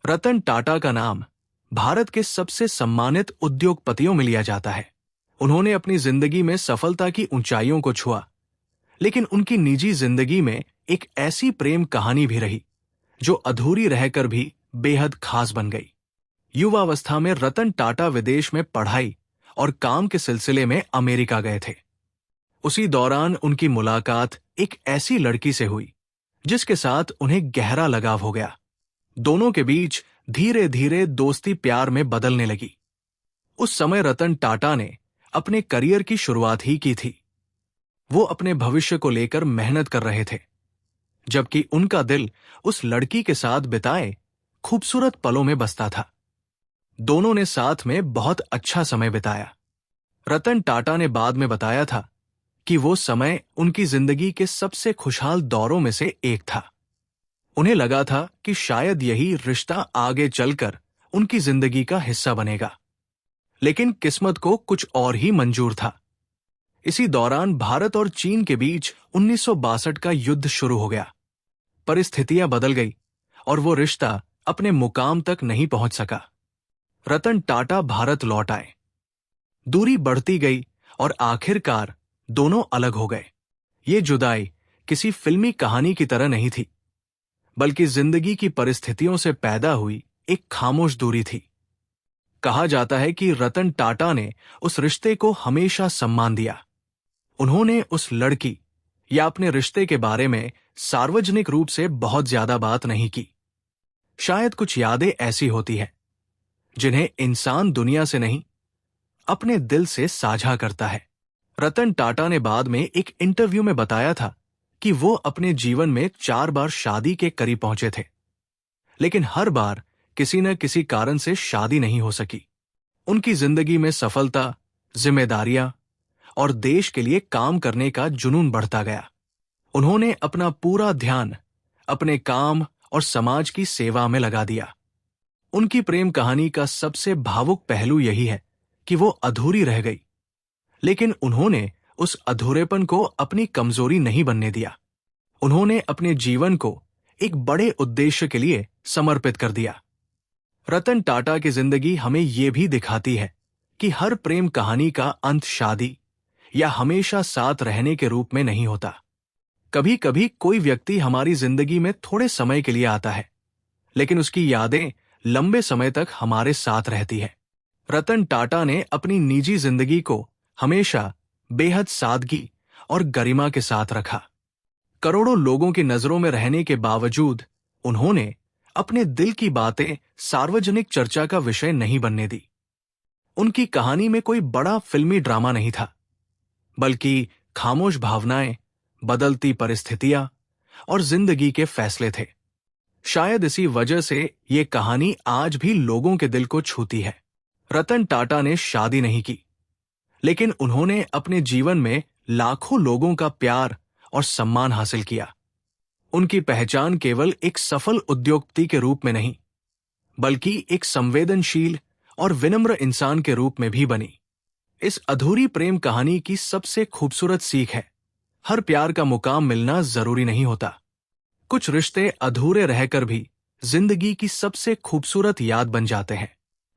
रतन टाटा का नाम भारत के सबसे सम्मानित उद्योगपतियों में लिया जाता है। उन्होंने अपनी जिंदगी में सफलता की ऊंचाइयों को छुआ, लेकिन उनकी निजी जिंदगी में एक ऐसी प्रेम कहानी भी रही जो अधूरी रहकर भी बेहद खास बन गई। युवावस्था में रतन टाटा विदेश में पढ़ाई और काम के सिलसिले में अमेरिका गए थे। उसी दौरान उनकी मुलाकात एक ऐसी लड़की से हुई जिसके साथ उन्हें गहरा लगाव हो गया। दोनों के बीच धीरे धीरे दोस्ती प्यार में बदलने लगी। उस समय रतन टाटा ने अपने करियर की शुरुआत ही की थी। वो अपने भविष्य को लेकर मेहनत कर रहे थे, जबकि उनका दिल उस लड़की के साथ बिताए खूबसूरत पलों में बसता था। दोनों ने साथ में बहुत अच्छा समय बिताया। रतन टाटा ने बाद में बताया था कि वो समय उनकी जिंदगी के सबसे खुशहाल दौरों में से एक था। उन्हें लगा था कि शायद यही रिश्ता आगे चलकर उनकी जिंदगी का हिस्सा बनेगा, लेकिन किस्मत को कुछ और ही मंजूर था। इसी दौरान भारत और चीन के बीच 1962 का युद्ध शुरू हो गया। परिस्थितियां बदल गई और वो रिश्ता अपने मुकाम तक नहीं पहुंच सका। रतन टाटा भारत लौट आए। दूरी बढ़ती गई और आखिरकार दोनों अलग हो गए। ये जुदाई किसी फिल्मी कहानी की तरह नहीं थी, बल्कि जिंदगी की परिस्थितियों से पैदा हुई एक खामोश दूरी थी। कहा जाता है कि रतन टाटा ने उस रिश्ते को हमेशा सम्मान दिया। उन्होंने उस लड़की या अपने रिश्ते के बारे में सार्वजनिक रूप से बहुत ज्यादा बात नहीं की। शायद कुछ यादें ऐसी होती हैं जिन्हें इंसान दुनिया से नहीं, अपने दिल से साझा करता है। रतन टाटा ने बाद में एक इंटरव्यू में बताया था कि वो अपने जीवन में 4 बार शादी के करीब पहुंचे थे, लेकिन हर बार किसी न किसी कारण से शादी नहीं हो सकी। उनकी जिंदगी में सफलता, जिम्मेदारियां और देश के लिए काम करने का जुनून बढ़ता गया। उन्होंने अपना पूरा ध्यान अपने काम और समाज की सेवा में लगा दिया। उनकी प्रेम कहानी का सबसे भावुक पहलू यही है कि वो अधूरी रह गई, लेकिन उन्होंने उस अधूरेपन को अपनी कमजोरी नहीं बनने दिया। उन्होंने अपने जीवन को एक बड़े उद्देश्य के लिए समर्पित कर दिया। रतन टाटा की जिंदगी हमें ये भी दिखाती है कि हर प्रेम कहानी का अंत शादी या हमेशा साथ रहने के रूप में नहीं होता। कभी कभी कोई व्यक्ति हमारी जिंदगी में थोड़े समय के लिए आता है, लेकिन उसकी यादें लंबे समय तक हमारे साथ रहती है। रतन टाटा ने अपनी निजी जिंदगी को हमेशा बेहद सादगी और गरिमा के साथ रखा। करोड़ों लोगों की नजरों में रहने के बावजूद उन्होंने अपने दिल की बातें सार्वजनिक चर्चा का विषय नहीं बनने दी। उनकी कहानी में कोई बड़ा फिल्मी ड्रामा नहीं था, बल्कि खामोश भावनाएं, बदलती परिस्थितियां और जिंदगी के फैसले थे। शायद इसी वजह से ये कहानी आज भी लोगों के दिल को छूती है। रतन टाटा ने शादी नहीं की, लेकिन उन्होंने अपने जीवन में लाखों लोगों का प्यार और सम्मान हासिल किया। उनकी पहचान केवल एक सफल उद्योगपति के रूप में नहीं, बल्कि एक संवेदनशील और विनम्र इंसान के रूप में भी बनी। इस अधूरी प्रेम कहानी की सबसे खूबसूरत सीख है, हर प्यार का मुकाम मिलना जरूरी नहीं होता। कुछ रिश्ते अधूरे रहकर भी जिंदगी की सबसे खूबसूरत याद बन जाते हैं।